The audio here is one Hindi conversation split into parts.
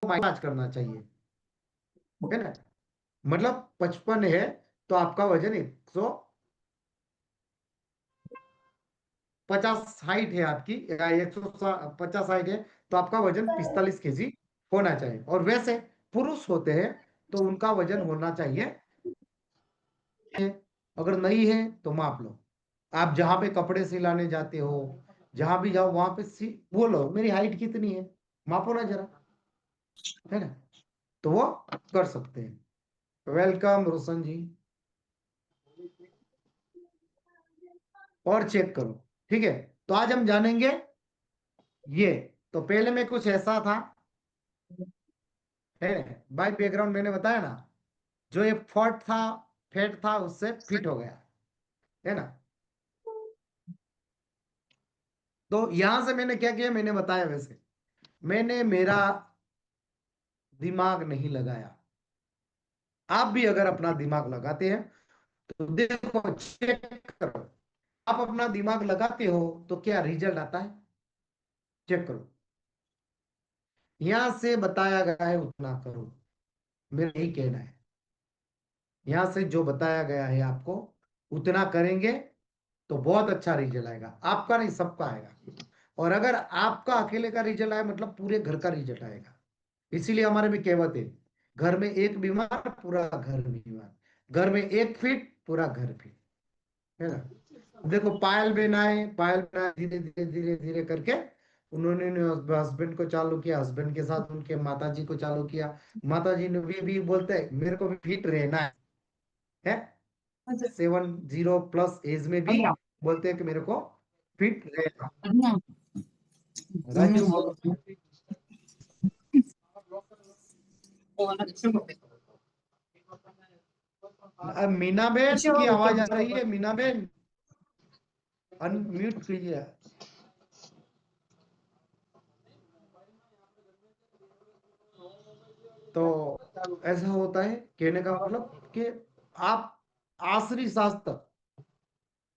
माइनस करना चाहिए, है ना। मतलब 55 है तो आपका वजन 150 हाइट है आपकी, या 150 हाइट है तो आपका वजन 45 kg होना चाहिए। और वैसे पुरुष होते हैं तो उनका वजन होना चाहिए, अगर नहीं है तो माप लो। आप जहां पे कपड़े सिलाने जाते हो, जहां भी जाओ वहां पे बोलो मेरी हाइट कितनी है, मापो ना जरा, है ना। तो वो कर सकते हैं। वेलकम रोशन जी। और चेक करो, ठीक है। तो आज हम जानेंगे ये। तो पहले में कुछ ऐसा था, है बाय बैकग्राउंड मैंने बताया ना, जो ये फैट था उससे फिट हो गया, है ना। तो यहां से मैंने क्या किया, मैंने बताया वैसे, मैंने मेरा दिमाग नहीं लगाया। आप भी अगर अपना दिमाग लगाते हैं तो देखो, चेक करो, आप अपना दिमाग लगाते हो तो क्या रिजल्ट आता है, चेक करो। यहां से बताया गया है उतना करो, मेरा यही कहना है। यहां से जो बताया गया है आपको उतना करेंगे तो बहुत अच्छा रिजल्ट आएगा, आपका नहीं सबका आएगा। और अगर आपका अकेले का रिजल्ट आए मतलब पूरे घर का रिजल्ट आएगा। इसीलिए हमारे में कहावत है, घर में एक बीमार पूरा घर बीमार, घर में एक फिट पूरा घर फिट, है ना। देखो पायल बहन आए, पायल बहन आए, धीरे धीरे धीरे धीरे करके उन्होंने हस्बैंड को चालू किया, हस्बैंड के साथ उनके माता जी को चालू किया। माता जी ने भी बोलते हैं मेरे को भी फिट रहना है 70+ एज में भी बोलते हैं कि मेरे को फिट रहना। राजू, मीना बहन की आवाज आ रही है, मीना बहन अनम्यूट कीजिए। तो ऐसा होता है, कहने का मतलब कि आप आखिरी सांस तक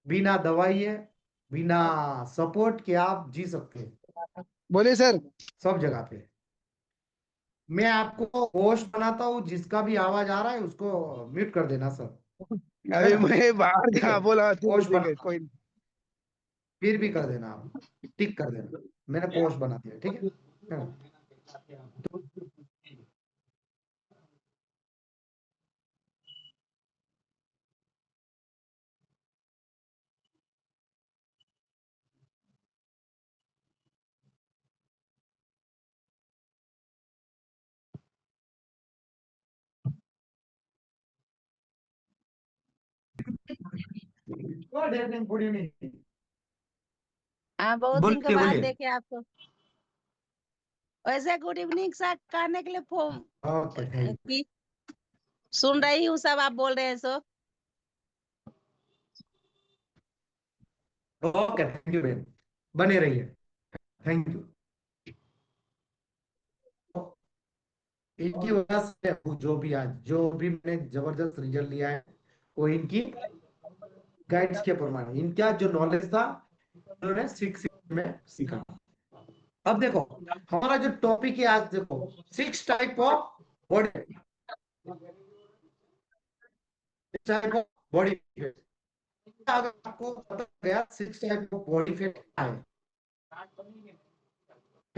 बिना दवाई है, बिना सपोर्ट के आप जी सकते हैं बोलिए सर। सब जगह पे। मैं आपको होस्ट बनाता हूँ, जिसका भी आवाज आ रहा है उसको म्यूट कर देना सर, है अभी ना। मैं बाहर ठीक है, था, बोला ठीक है होस्ट ठीक है, बना, कोई नहीं। फिर भी कर देना आप, टिक कर देना, मैंने पोस्ट बना दिया, ठीक है ना। Good evening, good evening. हाँ, बहुत दिन के बोलिए बाद बोलिए। देखे आपको। वैसे गुड इवनिंग सर कहने के लिए फोन ओके, थैंक की सुन रही हूँ, सब आप बोल रहे हैं so. You, okay thank you ma'am, बने रहिए, थैंक यू। इनकी वजह से जो भी आज जो भी मैंने जबरदस्त रिजल्ट लिया है वो इनकी गाइड्स के प्रमाण, इनका जो नॉलेज था उन्होंने में सीखा। अब देखो हमारा जो टॉपिक है आज, देखो 6 type of body, type of body fat. अगर आपको पता गया 6 टाइप ऑफ बॉडी फेट क्या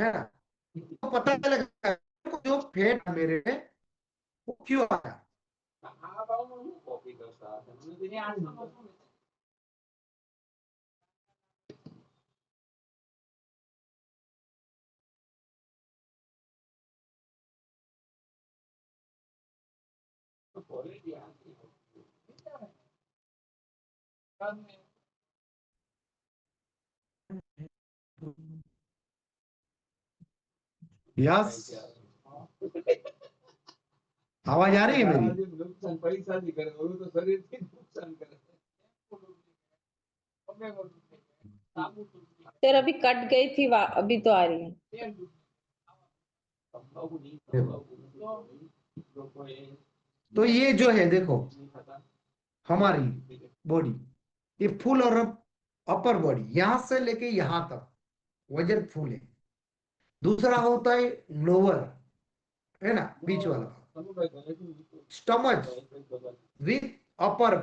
है ना, तो पता लगेगा जो फेट मेरे में वो क्यों आया। यस, आवाज आ रही है मेरी। सर अभी कट गई थी, अभी तो आ रही है। तो ये जो है देखो हमारी बॉडी, ये फुल और अपर बॉडी, यहां से लेके यहां तक वजन फुल है। दूसरा होता है लोअर, है ना, बीच वाला stomach with upper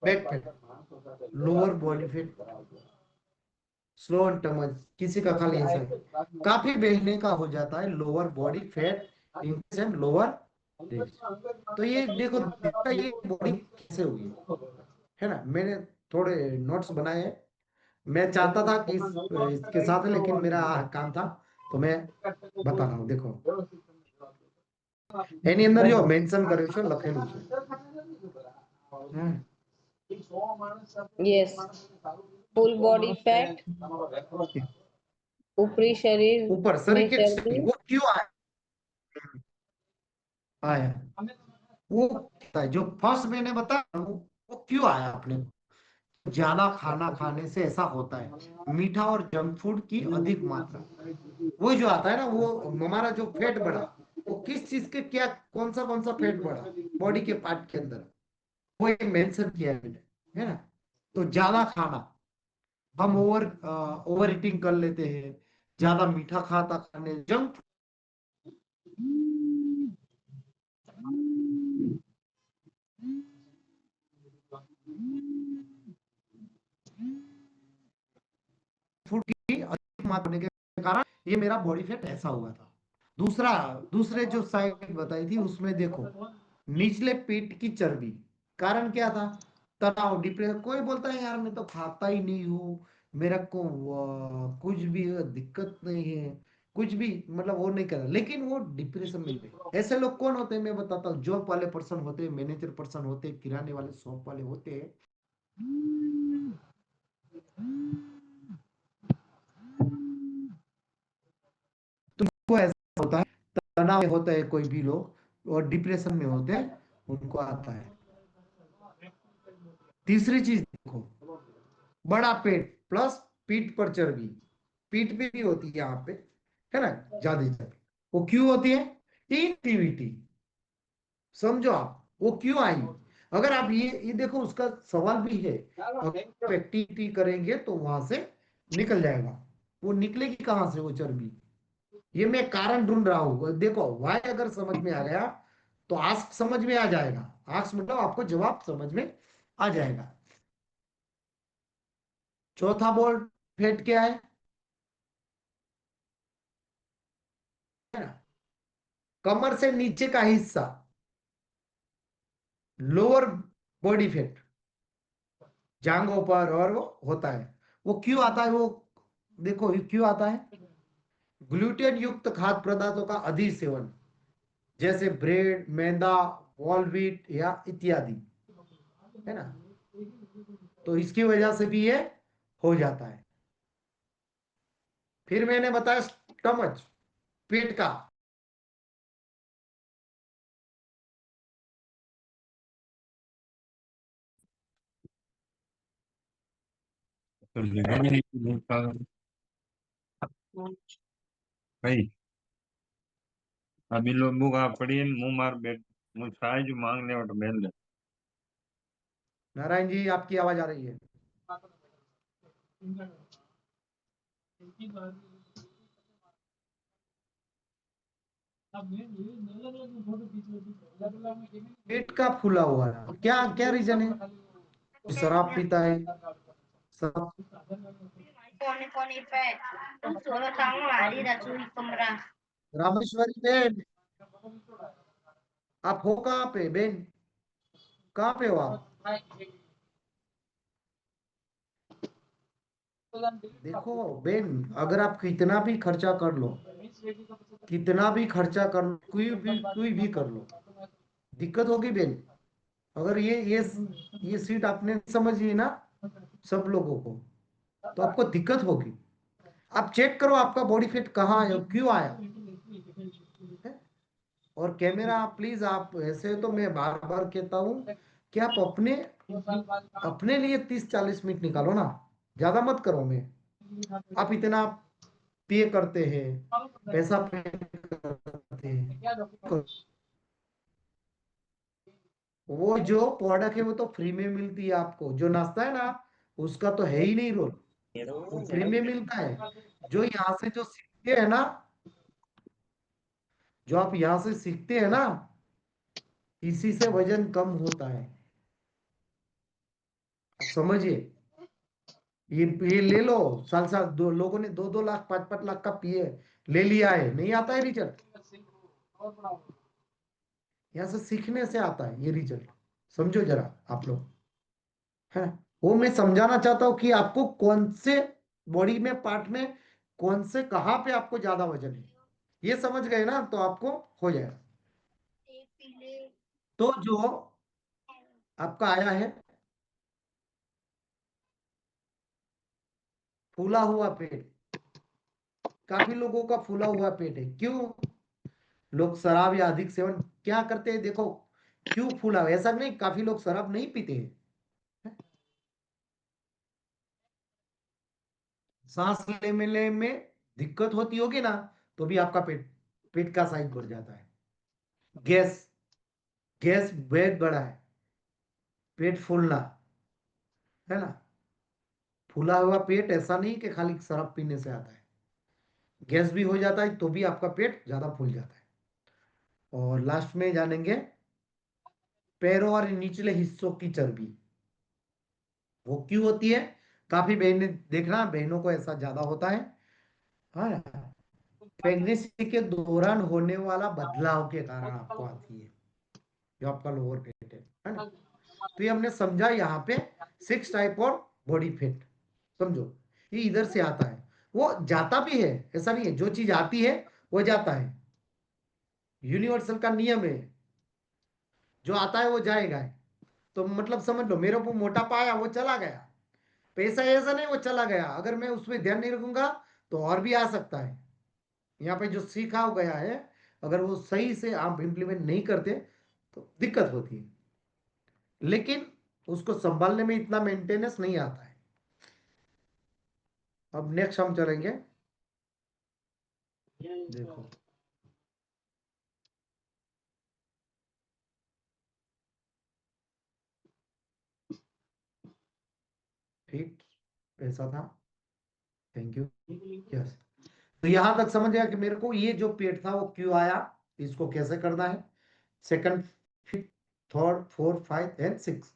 back fat, lower body fat, slow and stomach, किसी का खाली ऐसा है, काफी बहने का हो जाता है lower body fat and lower. तो ये देखो ये बॉडी कैसे हुई है ना। मैंने थोड़े नोट्स बनाए हैं, मैं चाहता था कि इसके साथ, लेकिन मेरा काम था तो मैं बता रहा हूँ। देखो એની અંદર જો મેન્શન કર્યું છે, લખેલું છે। यस, फुल बॉडी फैट, ऊपरी शरीर ऊपर में शरीर के चर्बी। वो क्यों आया वो है जो फर्स्ट मैंने बताया वो क्यों आया अपने को? ज्यादा खाना खाने से ऐसा होता है, मीठा और जंक फूड की अधिक मात्रा, वो जो आता है ना, वो हमारा जो फेट बढ़ा, वो किस चीज के क्या, कौन सा फेट बढ़ा बॉडी के पार्ट के अंदर, वो एक मेंशन किया है मैंने, है ना। तो ज्यादा खाना, हम ओवर ईटिंग कर लेते हैं, ज्यादा मीठा खाता खाने, जंक फूड की अधिक मात्रा होने के कारण ये मेरा बॉडी फैट ऐसा हुआ था। दूसरे जो साइड बताई थी उसमें देखो, निचले पेट की चर्बी, कारण क्या था? तनाव, डिप्रेशन। कोई बोलता है यार मैं तो खाता ही नहीं हूँ, मेरा को कुछ भी दिक्कत नहीं है, कुछ भी मतलब वो नहीं कर रहा, लेकिन वो डिप्रेशन में है। ऐसे लोग कौन होते हैं मैं बताता हूँ। जॉब वाले पर्सन होते हैं, मैनेजर पर्सन होते हैं, किराने वाले शॉप वाले होते हैं। तुमको ऐसा होता है, तनाव में होता है कोई भी लोग और डिप्रेशन में होते हैं, उनको आता है। तीसरी चीज देखो, बड़ा पेट प्लस पीठ पर चर्बी, पीठ पे भी होती है यहाँ पे, है ना, ज्यादा चर्बी। वो क्यों होती है? एक्टिविटी, समझो आप, वो क्यों आई? अगर आप ये देखो, उसका सवाल भी है, अगर एक्टिविटी करेंगे तो वहां से निकल जाएगा। वो निकलेगी कहां से वो चर्बी? ये मैं कारण ढूंढ रहा हूं। देखो वाई अगर समझ में आ गया तो आस्क समझ में आ जाएगा। आस्क मतलब आपको जवाब समझ में आ जाएगा। चौथा बोल्ट फेट क्या है ना? कमर से नीचे का हिस्सा, लोअर बॉडी फेट, जांघों पर और वो होता है। वो क्यों आता है? वो देखो ये क्यों आता है? ग्लूटेन युक्त खाद्य पदार्थों का अधिक सेवन, जैसे ब्रेड, मैदा, वॉल व्हीट या इत्यादि, है ना। तो इसकी वजह से भी ये हो जाता है। फिर मैंने बताया स्टमच, पेट का, तो लेना ही नहीं भाई। अभी लोग मुंह पड़ी मुंह मार बैठ मुझ साइज मांगने और मेल ले। नारायण जी आपकी आवाज आ रही है। पेट का फूला हुआ है, क्या क्या रीजन है? शराब पीता है, शराब। रामेश्वरी बेन, आप हो कहाँ पे बेन? कहाँ पे हो आप? देखो बेन, अगर आप कितना भी खर्चा कर लो, कितना भी खर्चा कर लो, कोई भी कर लो, दिक्कत होगी बेन। अगर ये सीट आपने समझ ली ना सब लोगों को, तो आपको दिक्कत होगी। आप चेक करो आपका बॉडी फेट कहाँ है, क्यों आया है? और कैमरा प्लीज, आप ऐसे तो मैं बार बार कहता हूँ कि आप अपने अपने लिए 30-40 मिनट निकालो ना, ज्यादा मत करो। मैं आप इतना पे करते हैं, पैसा पे करते हैं, वो जो प्रोडक्ट है वो तो फ्री में मिलती है आपको। जो नाश्ता है ना, उसका तो है ही नहीं रोल, वो फ्री में मिलता है। जो यहाँ से जो सीखते हैं ना, जो आप यहाँ से सीखते हैं ना, इसी से वजन कम होता है। आप समझिए, ये ले लो, साल साल दो लोगों ने 2-2 लाख 5-5 लाख का पीए ले लिया है, नहीं आता है रिजल्ट। यहाँ से सीखने से आता है ये रिजल्ट, समझो जरा आप लोग, है ना। वो मैं समझाना चाहता हूँ कि आपको कौन से बॉडी में पार्ट में कौन से कहाँ पे आपको ज्यादा वजन है, ये समझ गए ना तो आपको हो जाएगा। तो जो आपका आया है फूला हुआ पेट, काफी लोगों का फूला हुआ पेट है, क्यों? लोग शराब या अधिक सेवन क्या करते हैं, देखो क्यों फूला है? ऐसा नहीं, काफी लोग शराब नहीं पीते हैं, सांस लेने में दिक्कत होती होगी ना, तो भी आपका पेट पेट का साइज बढ़ जाता है। गैस गैस बहुत बड़ा है, पेट फूलना, है ना। फूला हुआ पेट ऐसा नहीं कि खाली शराब पीने से आता है, गैस भी हो जाता है तो भी आपका पेट ज्यादा फूल जाता है। और लास्ट में जानेंगे पैरों और निचले हिस्सों की चर्बी, वो क्यों होती है? काफी बहनें देखना, बहनों को ऐसा ज्यादा होता है, हाँ। प्रेगनेंसी के दौरान होने वाला बदलाव के कारण आपको आती है, जो आपका लोअर पेट है ना। तो ये हमने समझा यहाँ पे 6 टाइप और बॉडी फैट, समझो ये इधर से आता है, वो जाता भी है, ऐसा नहीं है जो चीज आती है वो जाता है, यूनिवर्सल का नियम है, जो आता है वो जाएगा। तो मतलब समझ लो, मेरे को मोटापा आया वो चला गया, पैसा ऐसा नहीं वो चला गया, अगर मैं उसमें ध्यान नहीं रखूंगा तो और भी आ सकता है। यहाँ पे जो सीखा गया है, अगर वो सही से आप इम्प्लीमेंट नहीं करते तो दिक्कत होती है, लेकिन उसको संभालने में इतना मेंटेनेंस नहीं आता है। अब नेक्स्ट हम चलेंगे, देखो ठीक, ऐसा था, थैंक यू, यस। तो यहां तक समझ गया कि मेरे को ये जो पेट था वो क्यों आया, इसको कैसे करना है। सेकंड, थर्ड, फोर्थ, 5 एंड 6,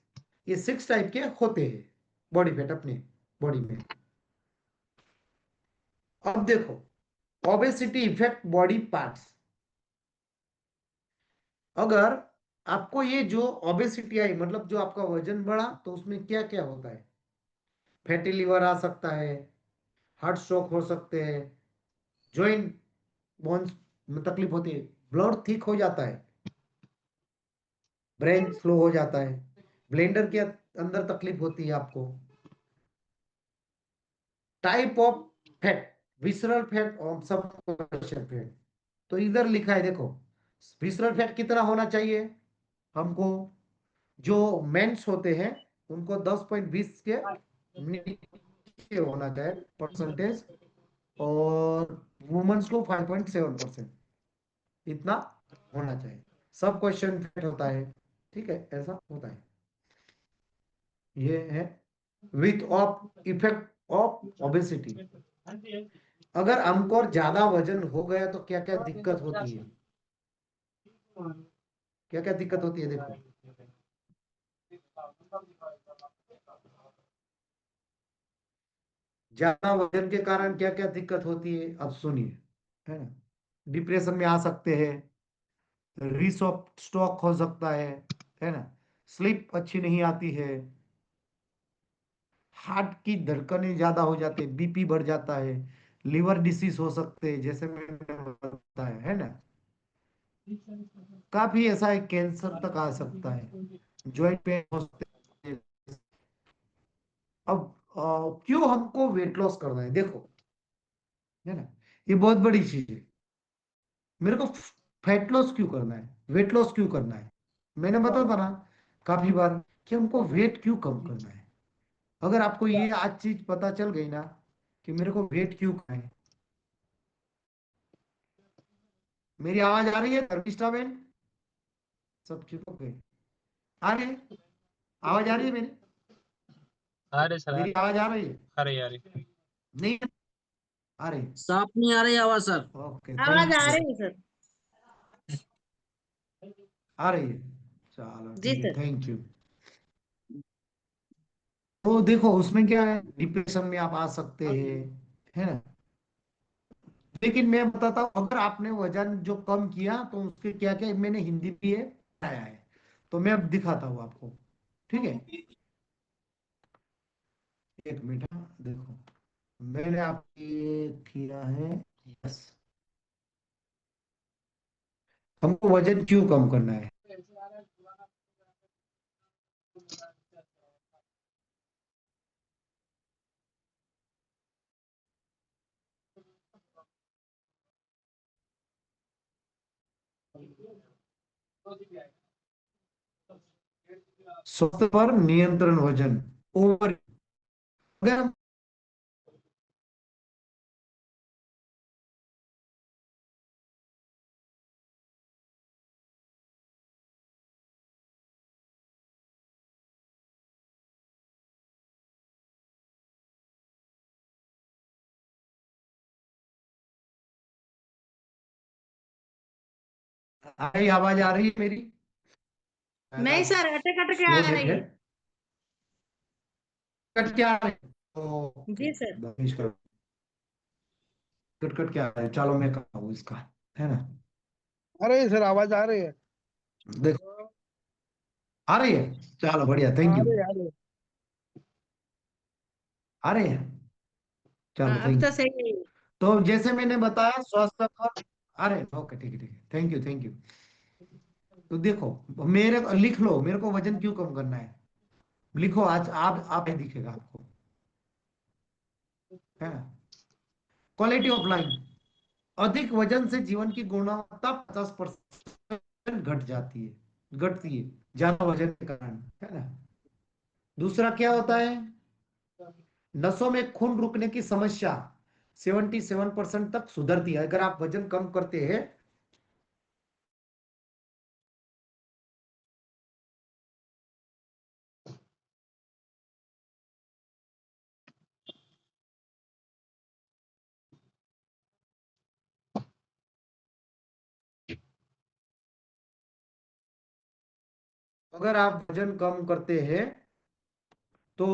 ये 6 टाइप के होते हैं बॉडी फैट अपने बॉडी में। अब देखो, ओबेसिटी इफेक्ट बॉडी पार्ट्स। अगर आपको ये जो ओबेसिटी आई, मतलब जो आपका वजन बढ़ा, तो उसमें क्या क्या होता है? फैटी लिवर आ सकता है, हार्ट स्ट्रोक हो सकते हैं, जॉइंट बोन्स में तकलीफ होती है, ब्लड थिक हो जाता है, ब्रेन स्लो हो जाता है, ब्लेंडर के अंदर तकलीफ होती है आपको। Type of fat, visceral fat और सबक्यूटेनियस फैट। तो इधर लिखा है देखो, विसरल फैट कितना होना चाहिए हमको? जो मेंस होते हैं उनको 10.20 के नीचे होना चाहिए परसेंटेज, और वुमेन्स को 5.7%, इतना होना चाहिए। सब क्वेश्चन फैट होता है, ठीक है, ऐसा होता है। ये है width of effect of obesity. अगर हमको ज्यादा वजन हो गया तो क्या क्या दिक्कत होती है, क्या क्या दिक्कत होती है, देखो। ज्यादा वजन के कारण क्या क्या दिक्कत होती है, अब सुनिए, है ना। डिप्रेशन में आ सकते हैं, रिस्क ऑफ स्ट्रोक हो सकता है ना, स्लीप अच्छी नहीं आती है, हार्ट की धड़कनें ज्यादा हो जाती है, बीपी बढ़ जाता है, लिवर डिसीज हो सकते हैं जैसे मैंने बताया, है ना। काफी ऐसा है, कैंसर तक आ सकता है, जॉइंट पेन हो सकते हैं। अब क्यों हमको वेट लॉस करना है, देखो, है ना, ये बहुत बड़ी चीज है। मेरे को फैट लॉस क्यों करना है, वेट लॉस क्यों करना है? मैंने बताया ना काफी बार कि हमको वेट क्यों कम करना है। अगर आपको ये आज चीज पता चल गई ना कि मेरे को वेट क्यों करना है। मेरी आवाज आ रही है धर्मिष्ठा बहन? सब ठीक हो गए? आ रही है आवाज, आ रही है मेरी? अरे सर मेरी आवाज आ रही है? अरे नहीं आ रही? साफ नहीं आ रही आवाज सर। ओके, आवाज थैंक आ यू। रही है सर। आ रही है, चलो जी ठीक है, सर। Thank you. तो देखो उसमें क्या है, डिप्रेशन में आप आ सकते हैं, है ना। लेकिन मैं बताता हूँ, अगर आपने वजन जो कम किया तो उसके क्या क्या मैंने हिंदी भी है आया है, तो मैं अब दिखाता हूँ आपको, ठीक है। एक मिनट, हाँ, देखो मैंने आपके किया है, यस। हमको वजन क्यों कम करना है। स्वास्थ्य पर नियंत्रण, वजन ओवर, अगर हम आवाज आ रही है मेरी। नहीं सर, अटक अटक के स्लो आ नेट रही है, है। कट क्या आ रही है, ओके, जी सर। कट कट क्या आ रहा है, चलो मैं करता हूँ इसका, है ना। अरे सर आवाज आ रही है। देखो आ रही है, चलो बढ़िया, थैंक आ यू। रही है, आ रही है। आ रही है, चलो हाँ, अब थैंक तो यू। सही है। तो जैसे मैंने बताया स्वास्थ्य पर, अरे ओके ठीक है ठीक है, थैंक यू थैंक यू। तो देखो मेरे लिख लो, मेरे को वजन क्यों कम करना है, लिखो आज, आप ही दिखेगा आपको, है ना। क्वालिटी ऑफ लाइफ, अधिक वजन से जीवन की गुणवत्ता 50% घटती है ज्यादा वजन के कारण, है ना। दूसरा क्या होता है, नसों में खून रुकने की समस्या 77% तक सुधरती है अगर आप वजन कम करते हैं। अगर आप वजन कम करते हैं तो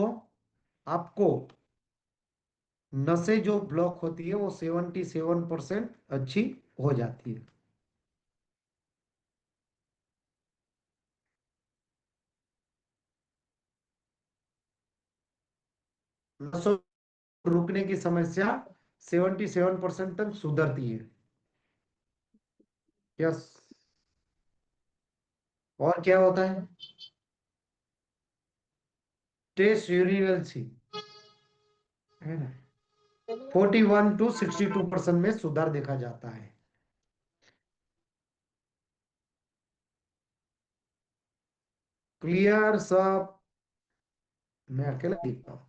आपको नसें जो ब्लॉक होती है वो 77% अच्छी हो जाती है। नसों रुकने की समस्या 77% तक सुधरती है, यस। और क्या होता है, टेस्ट यूरिनल, है ना, 41 to 62% में सुधार देखा जाता है। क्लियर सब, मैं अकेला देखता हूँ।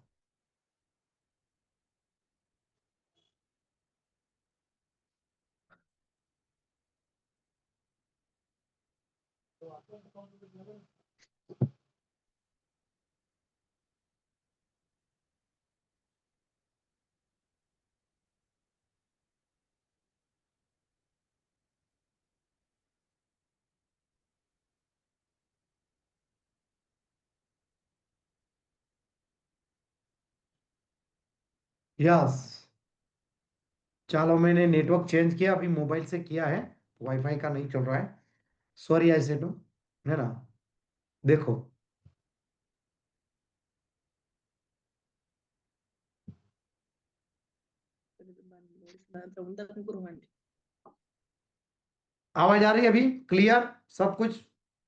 यस, चलो मैंने नेटवर्क चेंज किया, अभी मोबाइल से किया है, वाईफाई का नहीं चल रहा है, सॉरी ऐसे तो, है ना। देखो आवाज आ रही है अभी, क्लियर सब कुछ,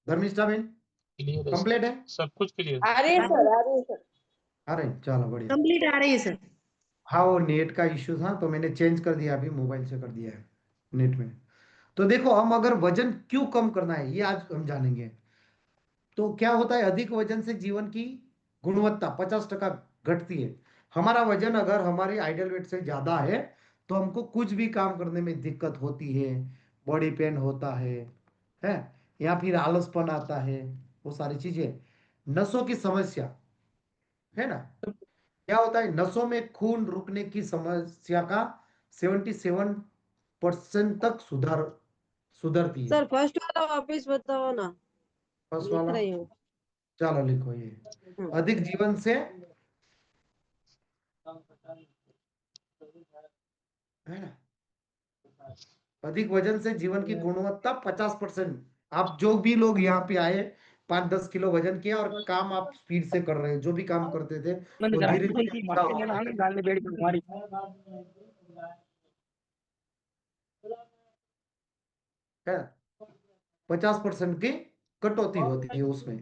धर्मिष्ठा बहन, क्लियर है सर, कंप्लीट है। सब कुछ क्लियर। आ रही है सर, आ रही है सर। अरे चलो बढ़िया। कंप्लीट आ रही है सर। हाँ वो नेट का इश्यू था तो मैंने चेंज कर दिया, अभी मोबाइल से कर दिया है नेट में। तो देखो हम अगर वजन क्यों कम करना है ये आज हम जानेंगे। तो क्या होता है, अधिक वजन से जीवन की गुणवत्ता 50% घटती है। हमारा वजन अगर हमारी आइडियल वेट से ज्यादा है तो हमको कुछ भी काम करने में दिक्कत होती है, बॉडी पेन होता है, या फिर आलसपन आता है, वो सारी चीजें, नसों की समस्या, है ना। क्या होता है, नसों में खून रुकने की समस्या का 77% तक सुधरती है। सर फर्स्ट वाला वापस बताओ ना। फर्स्ट लिख वाला रही हूँ। चलो लिखो ये अधिक जीवन से है ना, अधिक वजन से जीवन की गुणवत्ता 50%। आप जो भी लोग यहाँ पे आए 5-10 किलो वजन किया और काम आप स्पीड से कर रहे हैं, जो भी काम करते थे वो धीरे धीरे अच्छा हो रहा है। 50% की कटौती होती है उसमें।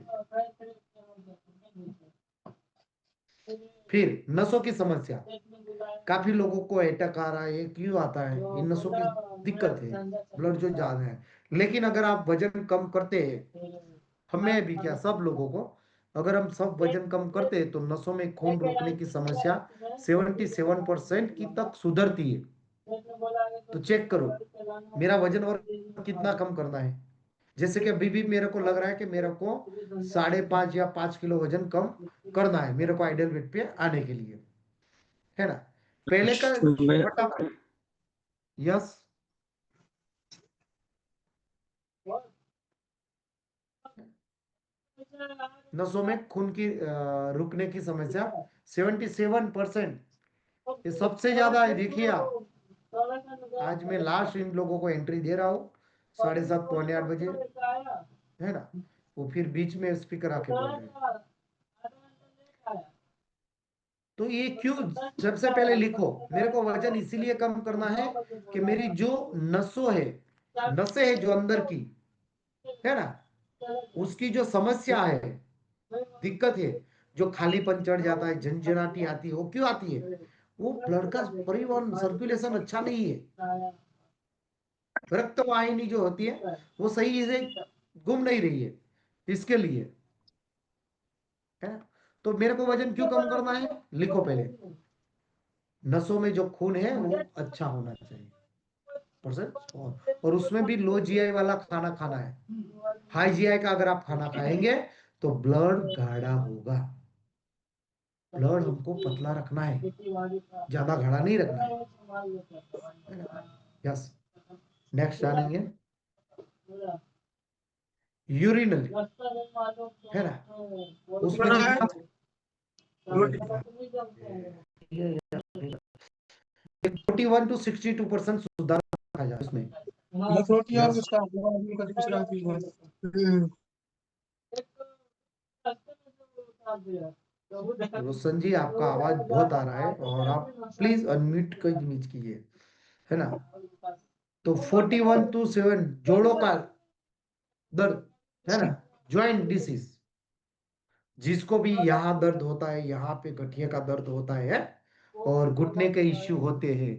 फिर नसों की समस्या, काफी लोगों को अटैक आ रहा है, ये क्यों आता है? इन नसों की दिक्कत है, ब्लड जो ज्यादा है। लेकिन अगर आप वजन कम करते हैं, हमें भी क्या सब लोगों को, अगर हम सब वजन कम करते हैं तो नसों में खून रुकने की समस्या 77% की तक सुधरती है। तो चेक करो मेरा वजन और कितना कम करना है। जैसे कि अभी भी मेरे को लग रहा है कि मेरे को 5.5 या 5 किलो वजन कम करना है मेरे को आइडियल वेट पे आने के लिए, है ना। पहले का फटाफट यस नसों में खून की रुकने की समस्या 77%, ये सबसे ज्यादा है। देखिए आप, आज मैं लास्ट इन लोगों को एंट्री दे रहा हूँ 7:30 पौने 8 बजे, है ना। वो फिर बीच में स्पीकर आके बोल रहे हैं। तो ये क्यों, सबसे पहले लिखो मेरे को वजन इसीलिए कम करना है कि मेरी जो नसों है, नसें है जो अंदर की, है ना, उसकी जो समस्या है, दिक्कत है, जो खालीपन चढ़ जाता है, झंझनाटी आती है, वो क्यों आती है? वो ब्लड का परिवहन सर्कुलेशन अच्छा नहीं है। रक्त वाहिनी जो होती है वो सही से घूम नहीं रही है, इसके लिए, है ना। तो मेरे को वजन क्यों कम करना है, लिखो पहले, नसों में जो खून है वो अच्छा होना चाहिए परसेंट, और उसमें भी लो जीआई वाला खाना खाना है। हाई जीआई का अगर आप खाना खाएंगे तो ब्लड गाढ़ा होगा। ब्लड हमको पतला रखना है, ज्यादा गाढ़ा नहीं रखना है ना। यस, नेक्स्ट जानेंगे यूरिनल, है ना, उसमें कितना 41 to 62% सुधार देखा जाए उसमें। Yes. रोशन जी आपका आवाज बहुत आ रहा है और आप प्लीज अनम्यूट कीजिए, है ना। तो 41 to 7 जोड़ों का दर्द, है ना, ज्वाइंट डिसीज, जिसको भी यहाँ दर्द होता है, यहाँ पे गठिया का दर्द होता है और घुटने के इश्यू होते हैं,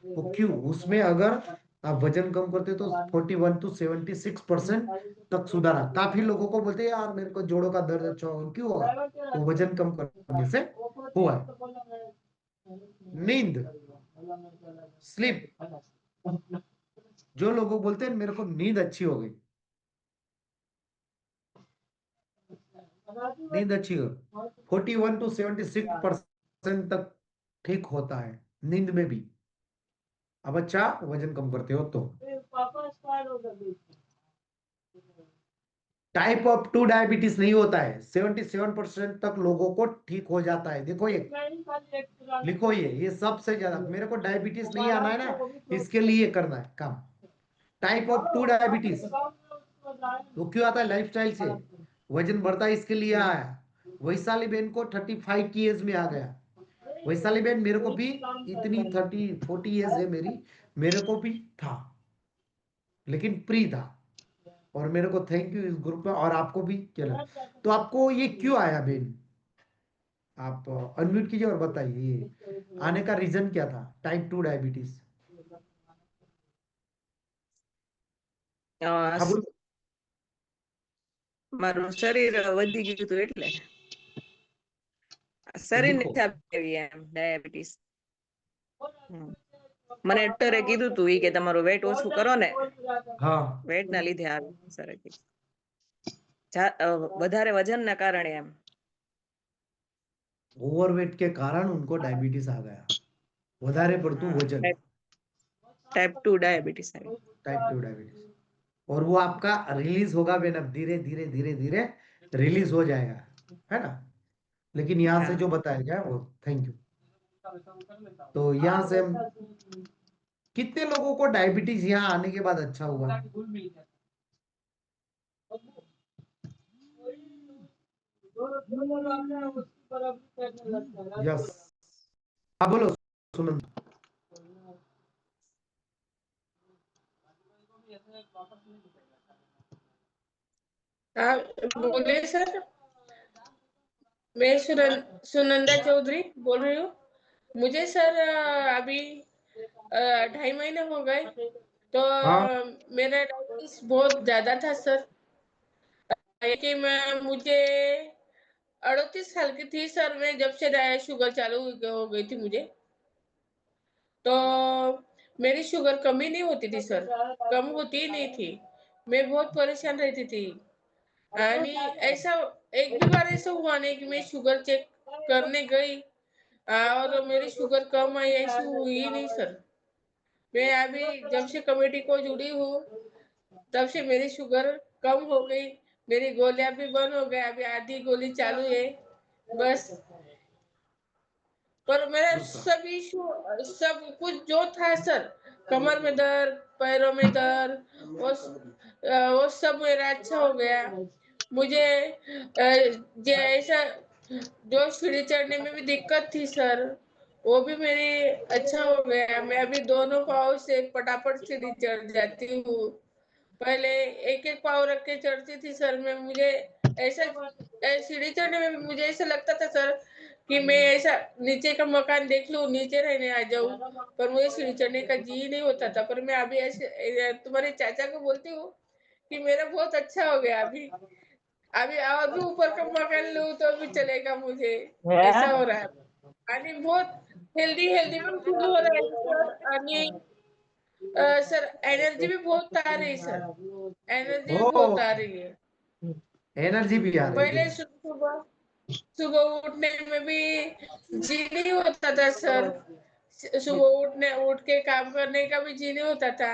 वो क्यों? उसमें अगर आप वजन कम करते तो 41 to 76% तक सुधारा। काफी लोगों को बोलते हैं यार मेरे को जोड़ों का दर्द अच्छा हो, क्यों होगा? वो वजन कम करने से हुआ है। नींद, स्लीप, जो लोग बोलते हैं मेरे को नींद अच्छी हो गई, नींद अच्छी हो, 41 to 76% तक ठीक होता है नींद में भी। अब अच्छा वजन कम करते हो तो। टाइप ऑफ 2 डायबिटीज नहीं होता है, 77% तक लोगों को ठीक हो जाता है। देखो ये लिखो, ये सबसे ज्यादा, मेरे को डायबिटीज नहीं आना है ना, इसके लिए करना है काम। टाइप ऑफ 2 डायबिटीज वो क्यों आता है? लाइफस्टाइल से वजन बढ़ता है, इसके लिए आया। वैशाली बहन को 35 की एज में आ गया। वैशाली बहन मेरे को भी इतनी 30-40 एज है मेरी, मेरे को भी था, लेकिन प्री था। और मेरे को थैंक यू इस ग्रुप में, और आपको भी चला। तो आपको ये क्यों आया बहन? आप अनम्यूट कीजिए और बताइए ये आने का रीजन क्या था, टाइप 2 डायबिटीज। हाँ बोलो। મારું શરીર વધી ગયું હતું એટલે શરીર लिखो। નથી આવી એમ ડાયાબિટીસ. મને ડોક્ટરે કીધું તું ઈ કે તમારું વેટ ઓછું કરો ને, हाँ, વેટ ના લીધે આવે સર, વધારે વજન ના કારણે એમ. ओवरवेट के कारण उनको डायबिटीज आ गया, વધારે પડતું વજન, ટાઈપ 2 ડાયાબિટીસ આવી. Type 2 diabetes. और वो आपका रिलीज होगा वेन अब धीरे धीरे धीरे धीरे रिलीज हो जाएगा, है ना। लेकिन यहाँ से हाँ। जो बताया गया वो थैंक यू। तो यहाँ से हम कितने लोगों को डायबिटीज यहाँ आने के बाद अच्छा हुआ? यस, हाँ बोलो सुनंद। हाँ बोलिए सर। मैं सुनंदा चौधरी बोल रही हूँ। मुझे सर अभी 2.5 महीने हो गए, तो हाँ मेरा डायबिटीज बहुत ज्यादा था सर। कि मुझे 38 साल की थी सर, मैं जब से शुगर चालू हो गई थी मुझे, तो मेरी शुगर कम ही नहीं होती थी सर, कम होती ही नहीं थी। मैं बहुत परेशान रहती थी। आणि ऐसा एक भी बार ऐसा हुआ नहीं कि मैं शुगर चेक करने गई और मेरी शुगर कम आई, ऐसी हुई ही नहीं सर। मैं अभी जब से कमेटी को जुड़ी हूँ तब से मेरी शुगर कम हो गई, मेरी गोलियां भी बंद हो गई, अभी आधी गोली चालू है बस। पर मेरा सब इशू, सब कुछ जो था सर, कमर में दर्द, पैरों में दर्द, वो सब मेरा अच्छा हो गया। मुझे ऐसा जो सीढ़ी चढ़ने में भी दिक्कत थी सर, वो भी मेरी अच्छा हो गया। मैं अभी दोनों पाँव से फटाफट सीढ़ी चढ़ जाती हूँ। पहले एक एक पाँव रख के चढ़ती थी सर मैं, मुझे ऐसा सीढ़ी चढ़ने में भी मुझे ऐसा लगता था सर कि मैं ऐसा नीचे का मकान देख लूं, नीचे रहने आ जाऊं, पर मुझे सीढ़ी चढ़ने का जी नहीं होता था। पर मैं अभी ऐसे तुम्हारे चाचा को बोलती हूँ कि मेरा बहुत अच्छा हो गया। अभी अभी और भी ऊपर का मकान लूं तो भी चलेगा मुझे, ऐसा हो रहा है। आणि बहुत हेल्दी हेल्दी पण फील हो रहा है सर। आणि सर एनर्जी भी बहुत आ रही है सर, एनर्जी भी बहुत आ ओ, रही है। एनर्जी भी आ रही पहले है। सुबह सुबह उठने में भी जी नहीं होता था सर, सुबह उठ के काम करने का भी जी नहीं होता था।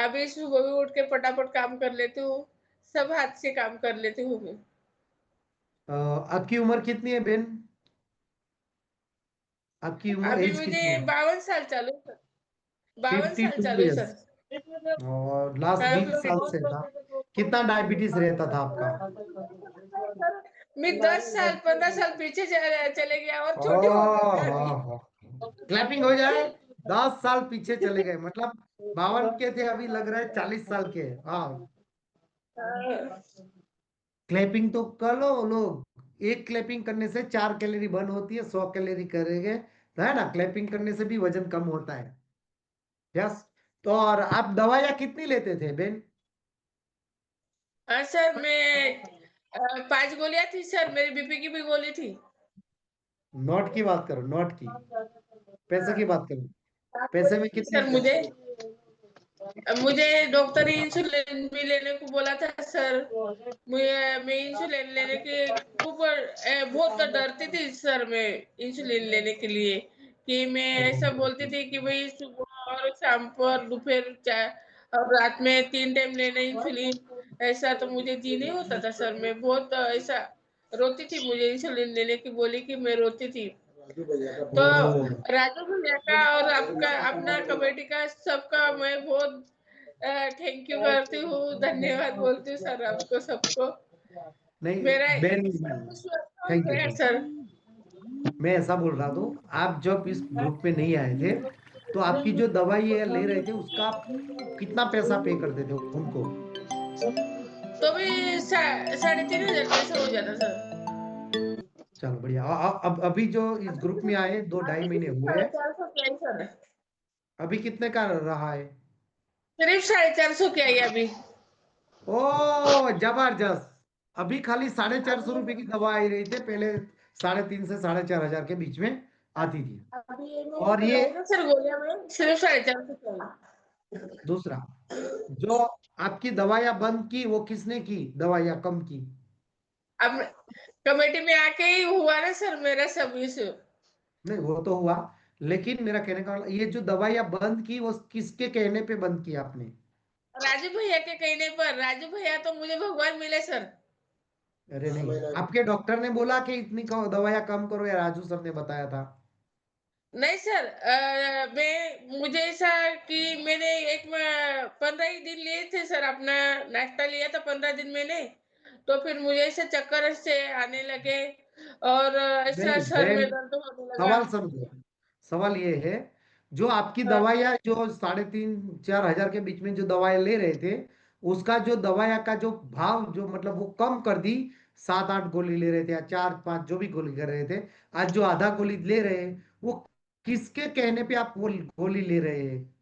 अभी सुबह भी उठ के फटाफट काम कर लेती हूँ, सब हाथ से काम कर लेती हूँ मैं। आपकी उम्र कितनी है बेन? आपकी उम्र अभी एज मुझे कितनी है? 52 साल चालू है सर, 52 साल 52 चालू है इयर्स। सर। और लास्ट हाँ, 20 साल से था। कितना डायबिटीज रहता था आपका? सर, मैं 10 साल 15 साल पीछे चले गया और छोटी हो गई मैं अभी। ओह, क्लैपिंग हो जाए। 10 साल पीछे चले गए, मतलब 52 के थे, अभी लग रहा है 40 साल के। हाँ, हाँ, क्लैपिंग तो कर लो लोग। एक क्लैपिंग करने से 4 कैलोरी बर्न होती है, 100 कैलोरी करेंगे तो है ना, क्लैपिंग करने से भी वजन कम होता है। यस। तो और आप दवाइयाँ कितनी लेते थे बेन? हाँ सर, मैं 5 गोलियां थी सर, मेरी बीपी की भी गोली थी। नॉट की बात करो, नॉट की, पैसे की बात करो। 5 पैसे में गोली थी कितने सर थे? मुझे। मुझे डॉक्टर ने इंसुलिन भी लेने को बोला था सर। मैं इंसुलिन लेने के खूब बहुत डरती थी सर, मैं इंसुलिन लेने के लिए कि मैं ऐसा बोलती थी कि भाई सुबह और शाम पर दोपहर चाय और रात में 3 टाइम लेना इंसुलिन। ऐसा तो मुझे जी नहीं होता था सर, मैं बहुत ऐसा रोती थी। मुझे इंसुलिन लेने की बोली कि मैं रोती थी। तो ओह, राजू भैया का और आपका अपना कमेटी का सबका मैं बहुत थैंक यू करती हूँ, धन्यवाद बोलती हूँ सर आपको सबको। नहीं मेरा बेन, सब कुछ स्वस्थ हो थैंक यू गया थैंक सर। यू। मैं ऐसा बोल रहा हूँ, आप जब इस ग्रुप में नहीं आए थे तो आपकी जो दवाई ये ले रहे थे उसका आप कितना पैसा पे करते थे उनको? तो भी 3,500 कैसे हो जाता सर? चलो बढ़िया। अब अभी जो इस ग्रुप में आए 2-2.5 महीने हुए हैं, 450 क्या है सर? अभी कितने का रहा है? सिर्फ 450 क्या है अभी? ओ जबरदस्त। अभी खाली 450 रुपए की दवा आई रही थी, पहले 3.5 से 4,500 के बीच में आती थी। अभी ये मैं और ये लगाई ना सर गोलियां में, सिर्फ 450 क्या है? दूसरा, जो आपकी दवाइयां बंद की वो किसने की, दवाइयां कम की? अब कमेटी में आके ही हुआ ना सर मेरा सब इशू। नहीं वो तो हुआ, लेकिन मेरा कहने का मतलब ये जो दवाइयां बंद की वो किसके कहने पे बंद की आपने? राजू भैया के कहने पर, राजू भैया तो मुझे भगवान मिले सर। अरे नहीं, आपके डॉक्टर ने बोला कि इतनी दवाइयां कम करो, या राजू सर ने बताया था? नहीं सर, मुझे ऐसा कि मैंने 15 ही दिन लिए थे सर, अपना नाश्ता लिया था 15 दिन मैंने, तो फिर मुझे ऐसे चक्कर से आने लगे और ऐसा नहीं सर में बहन, दर्द होने लगा। सवाल समझो। सवाल ये है, जो आपकी हाँ, दवाइयाँ जो 3,500-4,000 के बीच में जो दवाई ले रहे थे, उसका जो दवाइयाँ का जो भाव, जो मतलब वो कम कर दी। 7-8 गोली ले रहे थे या 4-5 जो भी गोली कर रहे थे, आज जो आधा गोली ले रहे हैं, वो किसके कहने पे आप वो गोली ले रहे हैं?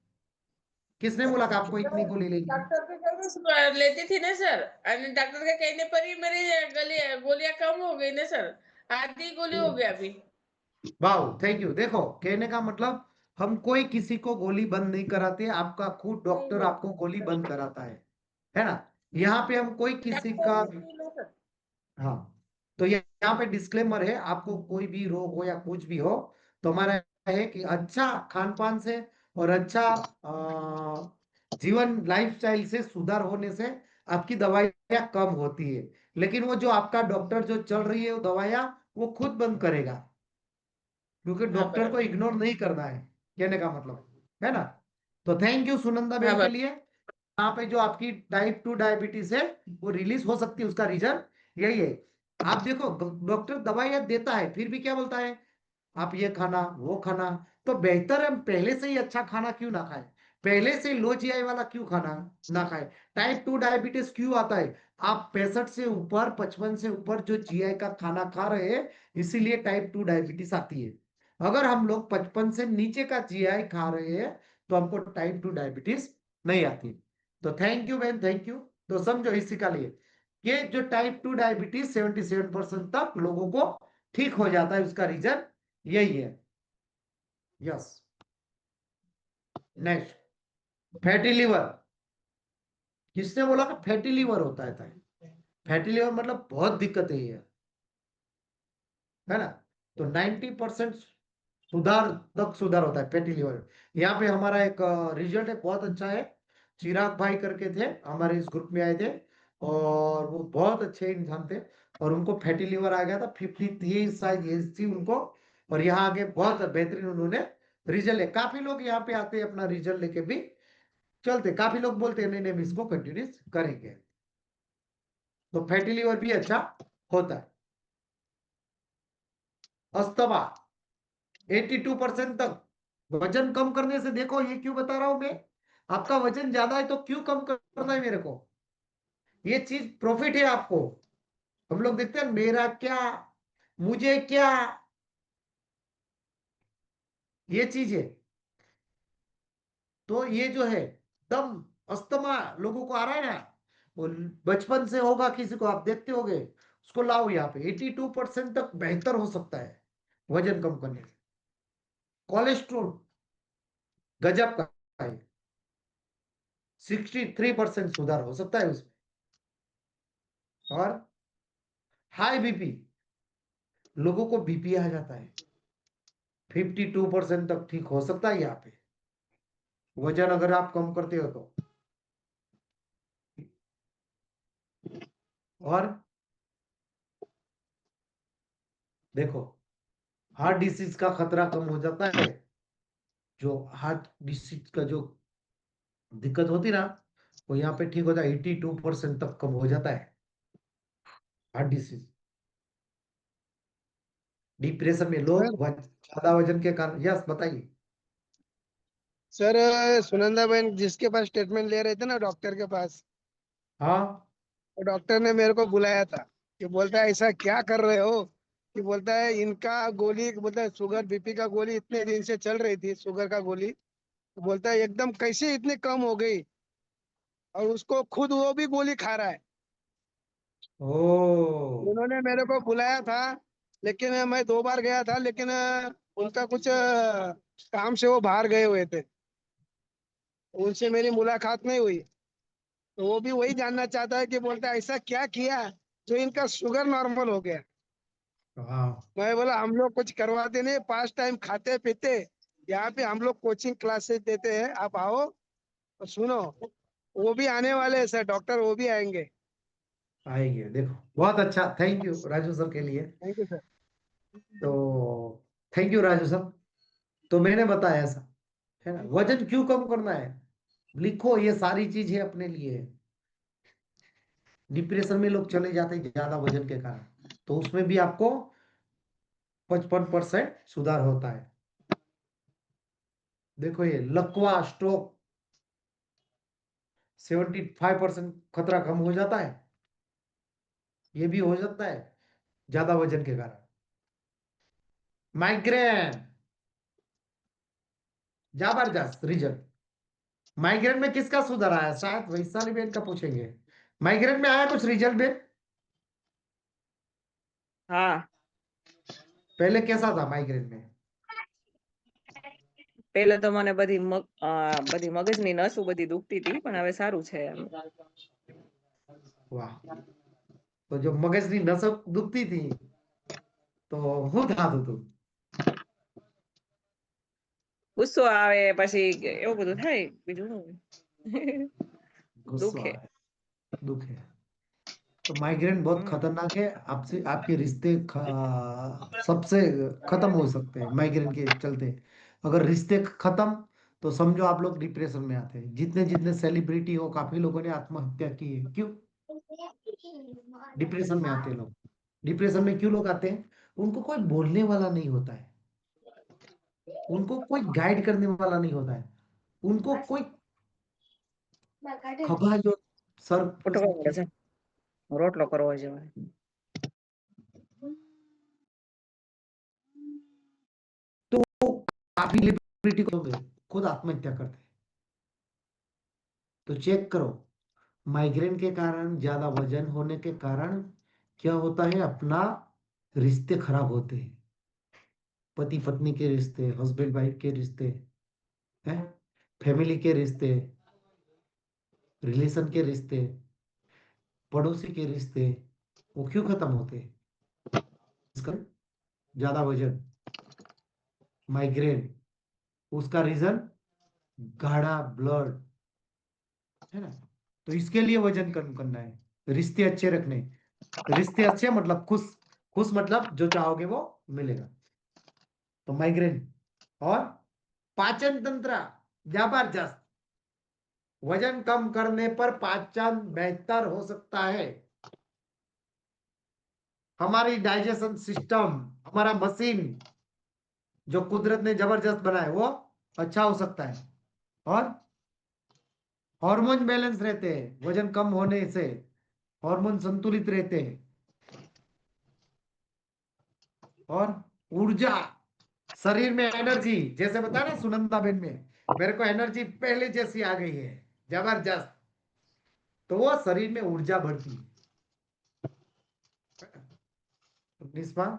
किसने बोला कि आपको इतनी गोली लेनी है? डॉक्टर के कहने से लेती थी ना सर, और डॉक्टर के कहने पर ही मेरी गोलियां कम हो गई ना सर, आधी गोली हो गया अभी। वाह, थैंक यू। देखो, कहने का मतलब, हम कोई किसी को गोली बंद नहीं कराते, आपका खुद नहीं डॉक्टर नहीं आपको गोली बंद कराता है ना? यहाँ पे हम कोई किसी डॉक्टर का, नहीं लो सर। हाँ, तो यहाँ पे डिस्क्लेमर है, आपको कोई भी रोग हो या कुछ भी हो, तो हमारा है कि अच्छा खान पान से और अच्छा जीवन लाइफस्टाइल से सुधार होने से आपकी दवाइयाँ कम होती है। लेकिन वो जो आपका डॉक्टर जो चल रही है वो दवाइयाँ, वो खुद बंद करेगा, क्योंकि हाँ डॉक्टर को बराबर। इग्नोर नहीं करना है, कहने का मतलब है ना? तो थैंक यू सुनंदा हाँ बेन के बराबर। लिए। यहाँ पे जो आपकी टाइप 2 डायबिटीज है, वो रिलीज हो सकती है, उसका रीजन यही है। आप देखो, डॉक्टर दवाइयां देता है, फिर भी क्या बोलता है, आप ये खाना वो खाना। तो बेहतर है हम पहले से ही अच्छा खाना क्यों ना खाए, पहले से लो जीआई वाला क्यों खाना ना खाए? टाइप 2 डायबिटीज क्यों आता है? आप 65 से ऊपर, 55 से ऊपर जो जीआई का खाना खा रहे हैं, इसीलिए टाइप 2 डायबिटीज आती है। अगर हम लोग 55 से नीचे का जीआई खा रहे हैं, तो हमको टाइप 2 डायबिटीज नहीं आती। तो थैंक यू बहन, थैंक यू। तो समझो इसी का लिए, कि जो टाइप 2 डायबिटीज 77% तक लोगों को ठीक हो जाता है, उसका रीजन यही है। यस। Next, fatty liver. किसने बोला कि फैटी लिवर होता है? फैटी लिवर मतलब बहुत दिक्कत है ये, है ना? तो 90% सुधार होता है फैटी लिवर। यहाँ पे हमारा एक रिजल्ट है, बहुत अच्छा है। चिराग भाई करके थे, हमारे इस ग्रुप में आए थे, और वो बहुत अच्छे इंसान थे, और उनको फैटी लिवर आ गया था, 53 शायद एज थी उनको। और यहाँ आगे बहुत बेहतरीन उन्होंने रिजल्ट है। काफी लोग यहाँ पे आते हैं, अपना रिजल्ट लेके भी चलते। काफी लोग बोलते हैं नहीं नहीं, हम इसको कंटिन्यू करेंगे। तो फैटी लिवर भी अच्छा होता है। अस्थमा 82% तक वजन कम करने से, देखो ये क्यों बता रहा हूं मैं, आपका वजन ज्यादा है तो क्यों कम करना है मेरे को, ये चीज प्रॉफिट है आपको। हम लोग देखते हैं मेरा क्या, मुझे क्या, ये चीज है। तो ये जो है दम, अस्थमा लोगों को आ रहा है ना, वो बचपन से होगा किसी को, आप देखते होगे, उसको लाओ यहाँ पे। 82% तक बेहतर हो सकता है वजन कम करने से। कोलेस्ट्रोल गजब का है, 63% सुधार हो सकता है उसमें। और हाई बीपी, लोगों को बीपी आ जाता है, 52% तक ठीक हो सकता है यहाँ पे, वजन अगर आप कम करते हो तो। और देखो, हार्ट डिसीज का खतरा कम हो जाता है। जो हार्ट डिसीज का जो दिक्कत होती ना, वो यहाँ पे ठीक होता है, 82% तक कम हो जाता है हार्ट डिसीज। डिप्रेशन में सर लोग ज्यादा वजन के कारण। यस, बताइए। सर सुनंदा बहन जिसके पास ट्रीटमेंट ले रहे थे ना डॉक्टर के पास, हाँ, तो डॉक्टर ने मेरे को बुलाया था कि बोलता है ऐसा क्या कर रहे हो, कि बोलता है इनका गोली, बोलता है शुगर बीपी का गोली इतने दिन से चल रही थी, शुगर का गोली, तो बोलता है एकदम कैसे इतनी कम हो गई, और उसको खुद वो भी गोली खा रहा है। ओ, उन्होंने मेरे को बुलाया था, लेकिन मैं 2 बार गया था, लेकिन उनका कुछ काम से वो बाहर गए हुए थे, उनसे मेरी मुलाकात नहीं हुई। तो वो भी वही जानना चाहता है कि बोलता है ऐसा क्या किया जो इनका शुगर नॉर्मल हो गया। हाँ, मैं बोला हम लोग कुछ करवाते नहीं, 5 टाइम खाते पीते, यहाँ पे हम लोग कोचिंग क्लासेस देते हैं, आप आओ तो सुनो। वो भी आने वाले हैं सर, डॉक्टर वो भी आएंगे। आएंगे, देखो बहुत अच्छा, थैंक यू राजू सर के लिए। Thank you sir. तो थैंक यू राजू सर। तो मैंने बताया ऐसा है ना, वजन क्यों कम करना है, लिखो, ये सारी चीजें अपने लिए है। डिप्रेशन में लोग चले जाते हैं ज्यादा वजन के कारण, तो उसमें भी आपको 55% सुधार होता है। देखो ये लकवा स्ट्रोक 75% खतरा कम हो जाता है, ये भी हो जाता है ज्यादा वजन के कारण। माइग्रेन, जबरदस्त रिजल्ट। माइग्रेन में किसका सुधार आया, शायद वैशाली बेन का पूछेंगे। माइग्रेन में आया कुछ रिजल्ट बेन? हाँ, पहले कैसा था माइग्रेन में? પેલે તો મને બધી મગજની નસો બધી દુખતી હતી, પણ હવે સારું છે એમ. वाह, तो जो मगजनी नस दुखती थी तो હું થાતું હતું? ગુસ્સો આવે, પછી એવું બધું થાય, બીજું શું. गुस्सा दुखे. है, दुख है। तो माइग्रेन बहुत खतरनाक है, आपसे आपके रिश्ते सबसे खत्म हो सकते हैं माइग्रेन के चलते। अगर रिश्ते खत्म तो समझो आप लोग डिप्रेशन में आते हैं। जितने जितने सेलिब्रिटी हो, काफी लोगों ने आत्महत्या की है, क्यों? डिप्रेशन में आते हैं लोग। डिप्रेशन में क्यों लोग आते हैं? उनको कोई बोलने वाला नहीं होता है, उनको कोई गाइड करने वाला नहीं होता है, उनको कोई खबर जो सर ઉઠવા પડે છે, રોટલો કરવો છે. तो काफी सेलिब्रिटी को खुद आत्महत्या करते हैं। तो चेक करो, माइग्रेन के कारण, ज्यादा वजन होने के कारण क्या होता है, अपना रिश्ते खराब होते हैं। पति पत्नी के रिश्ते, हस्बैंड वाइफ के रिश्ते हैं, फैमिली के रिश्ते, रिलेशन के रिश्ते, पड़ोसी के रिश्ते, वो क्यों खत्म होते हैं? इसका ज्यादा वजन, माइग्रेन, उसका रीजन गाढ़ा ब्लड है ना। तो इसके लिए वजन कम करना है, रिश्ते अच्छे रखने। रिश्ते अच्छे मतलब खुश, खुश मतलब जो चाहोगे वो मिलेगा। तो माइग्रेन और पाचन तंत्र जबरदस्त, वजन कम करने पर पाचन बेहतर हो सकता है। हमारी डाइजेशन सिस्टम, हमारा मशीन जो कुदरत ने जबरदस्त बनाया वो अच्छा हो सकता है। और हार्मोन बैलेंस रहते हैं, वजन कम होने से हार्मोन संतुलित रहते हैं। और ऊर्जा, शरीर में एनर्जी, जैसे बताया ना सुनंदा बेन में, मेरे को एनर्जी पहले जैसी आ गई है, जबरदस्त, तो वो शरीर में ऊर्जा बढ़ती है। 19वां,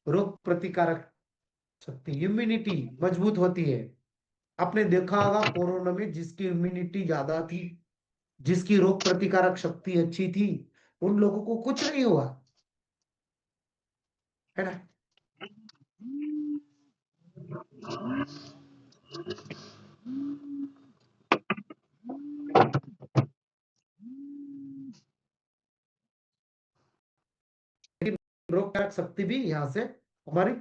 रोग प्रतिकारक शक्ति, इम्यूनिटी मजबूत होती है। आपने देखा होगा कोरोना में जिसकी इम्यूनिटी ज्यादा थी, जिसकी रोग प्रतिकारक शक्ति अच्छी थी, उन लोगों को कुछ नहीं हुआ, है ना। रोग प्रतिकारक शक्ति भी यहाँ से हमारी,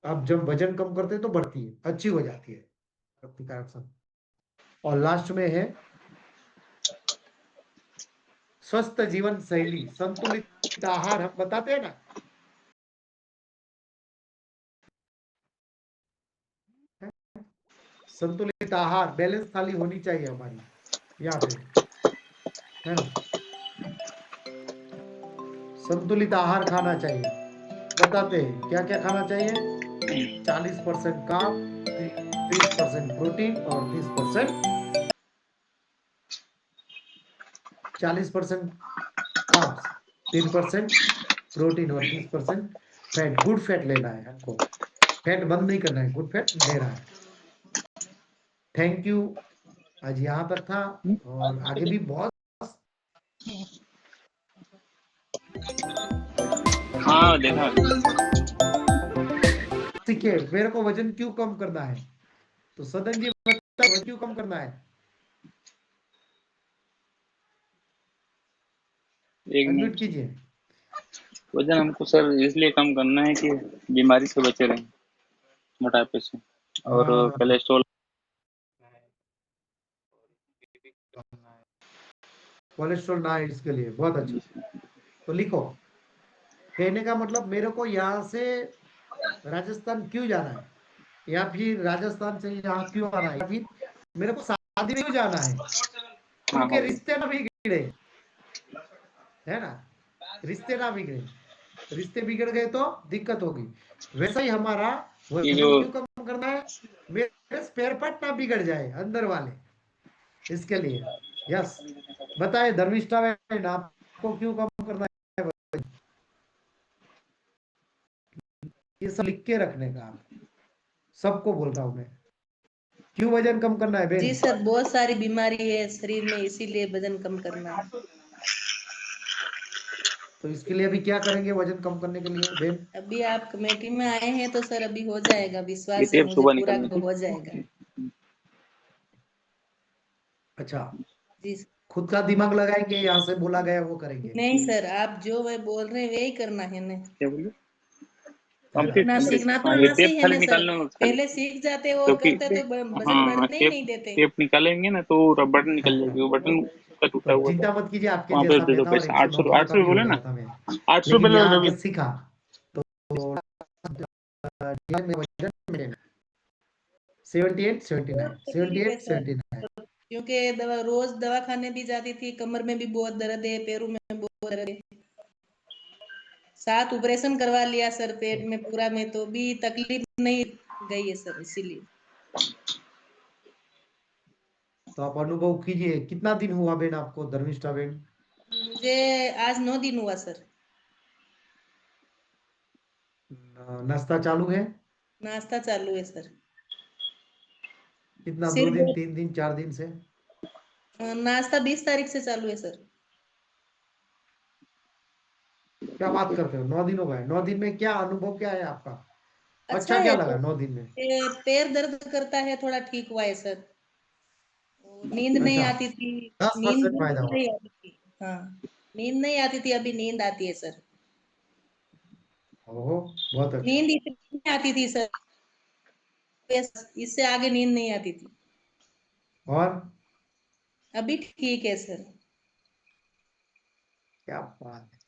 अब जब वजन कम करते हैं तो बढ़ती है, अच्छी हो जाती है प्रतिकारक शक्ति। और लास्ट में है स्वस्थ जीवन शैली, संतुलित आहार। हम बताते हैं ना, संतुलित आहार, बैलेंस थाली होनी चाहिए हमारी यहाँ पे, है ना। संतुलित आहार खाना चाहिए, बताते हैं क्या क्या खाना चाहिए। 40% कार्ब, 30% प्रोटीन और 30%, 40% कार्ब्स, 3% प्रोटीन और 30% फैट। गुड फैट लेना है हमको, फैट बंद नहीं करना है, गुड फैट ले रहा है। थैंक यू, आज यहाँ तक था और आगे भी बहुत। हाँ देखा। ठीक है, मेरे को वजन क्यों कम करना है, तो सदन जी बताओ क्यों कम करना है? एक अनम्यूट मिनट। कीजिए। वजन हमको सर इसलिए कम करना है कि बीमारी से बचे रहें, मोटापे से और हाँ, कोलेस्ट्रॉल। कोलेस्ट्रॉल ना है इसके लिए, बहुत अच्छा। तो लिखो, कहने का मतलब मेरे को यहाँ से राजस्थान क्यों जाना है, या फिर राजस्थान से यहाँ क्यों आना है, या फिर मेरे को शादी में क्यों जाना है, हाँ क्योंकि हाँ रिश्ते ना बिगड़े, है ना, रिश्ते ना बिगड़े, रिश्ते बिगड़ गए तो दिक्कत होगी। वैसा ही हमारा ये जो वजन क्यों कम करना है, मेरे स्पेयर पार्ट ना बिगड़ जाए अंदर वाले, इसके लिए। यस, बताए धर्मिष्ठा बहन, आपको क्यों कम करना है वजन? ये सब लिख के रखने का, सबको बोल रहा हूं मैं, क्यों वजन कम करना है जी बहन? सर, बहुत सारी बीमारी है शरीर में, इसीलिए वजन कम करना है। तो इसके लिए अभी क्या करेंगे वजन कम करने के लिए बहन? अभी आप कमेटी में आए हैं तो सर अभी हो जाएगा, ये विश्वास है टेप मुझे सुबह पूरा निकलनी थी। हो जाएगा। अच्छा, जी सर। खुद का दिमाग लगाएंगे, यहाँ से बोला गया वो करेंगे, नहीं सर, आप जो मैं बोल रहे हैं वही करना है ना, क्या बोलिए? है ना? कंप्लीट सीखना तो हाँ, ये आना से टेप ही है खाली ना सर। निकालना है खाली, पहले सीख जाते और क्योंकि करते तो वजन हाँ बढ़ने ही टेप नहीं देते। टेप निकालेंगे ना तो बटन निकल अच्छा, जाएगी, वो बटन का टूटा तो हुआ था। चिंता मत कीजिए, आपके वहाँ पे जैसा दे मैं दो था और पैसे, 109 किलो 800 का भी रुपये हो बोले गया ना, था मैं, 800 लेकिन रुपये यहाँ लो आके अभी। सीखा तो वजन 78 79 तकलीफ है 78 सर, 79। क्योंकि रोज दवा खाने भी जाती थी, कमर में भी बहुत दर्द है, पैरों में बहुत दर्द है, 7 ऑपरेशन करवा लिया सर पेट में पूरा में, तो भी तकलीफ नहीं गई है सर, इसीलिए। तो आप अनुभव कीजिए, कितना दिन हुआ बहन आपको धर्मिष्ठा बहन? मुझे आज 9 दिन हुआ सर। नाश्ता चालू है? नाश्ता चालू है सर। कितना, 2 दिन सिर्फ 3 दिन 4 दिन से? नाश्ता 20 तारीख से चालू है सर। क्या बात करते हो, 9 दिन हो गए, 9 दिन में क्या अनुभव क्या है आपका? अच्छा अच्छा क्या है लगा सर, 9 दिन में? पैर दर्द करता है थोड़ा ठीक हुआ है सर, नींद नहीं अच्छा, आती थी, नींद 10% फायदा बिल्कुल हुआ। नहीं आती थी। हाँ, नींद नहीं आती थी, अभी नींद आती है सर। ओहो, बहुत अच्छा। नींद इतनी आती थी सर, इससे आगे नींद नहीं आती थी। और अभी ठीक है सर। क्या बात है,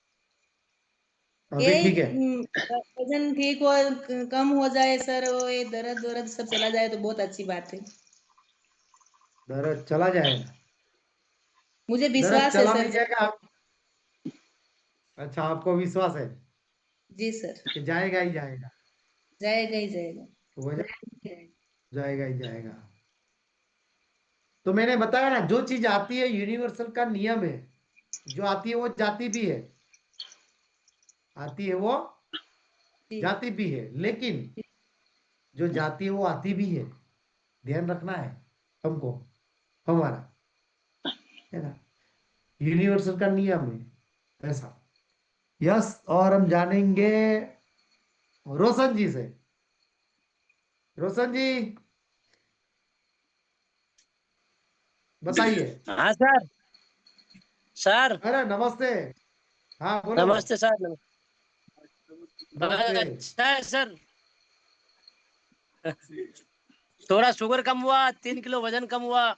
अभी ठीक ये है? वजन ठीक हो, कम हो जाए सर, वो ये दर्द दर्द सब चला जाए तो बहुत अच्छी बात है। दर्द चला जाएगा? मुझे दर्द विश्वास है चला सर। नहीं जाएगा आप? अच्छा, आपको विश्वास है जी सर, कि जाएगा ही जाएगा, जाएगा ही जाएगा। वजन जाएगा ही जाएगा। तो मैंने बताया ना, जो चीज आती है यूनिवर्सल का नियम है, जो आती है वो जाती भी है, आती है वो जी जाती भी है, लेकिन जो जाती है वो आती भी है, ध्यान रखना है हमको, हमारा, है ना, यूनिवर्सल का नियम है ऐसा। यस, और हम जानेंगे रोशन जी से। रोशन जी बताइए। हाँ सर। सर अरे नमस्ते, हाँ बोलो। नमस्ते सर। नमस्ते। अच्छा है सर, थोड़ा शुगर कम हुआ, 3 किलो वजन कम हुआ।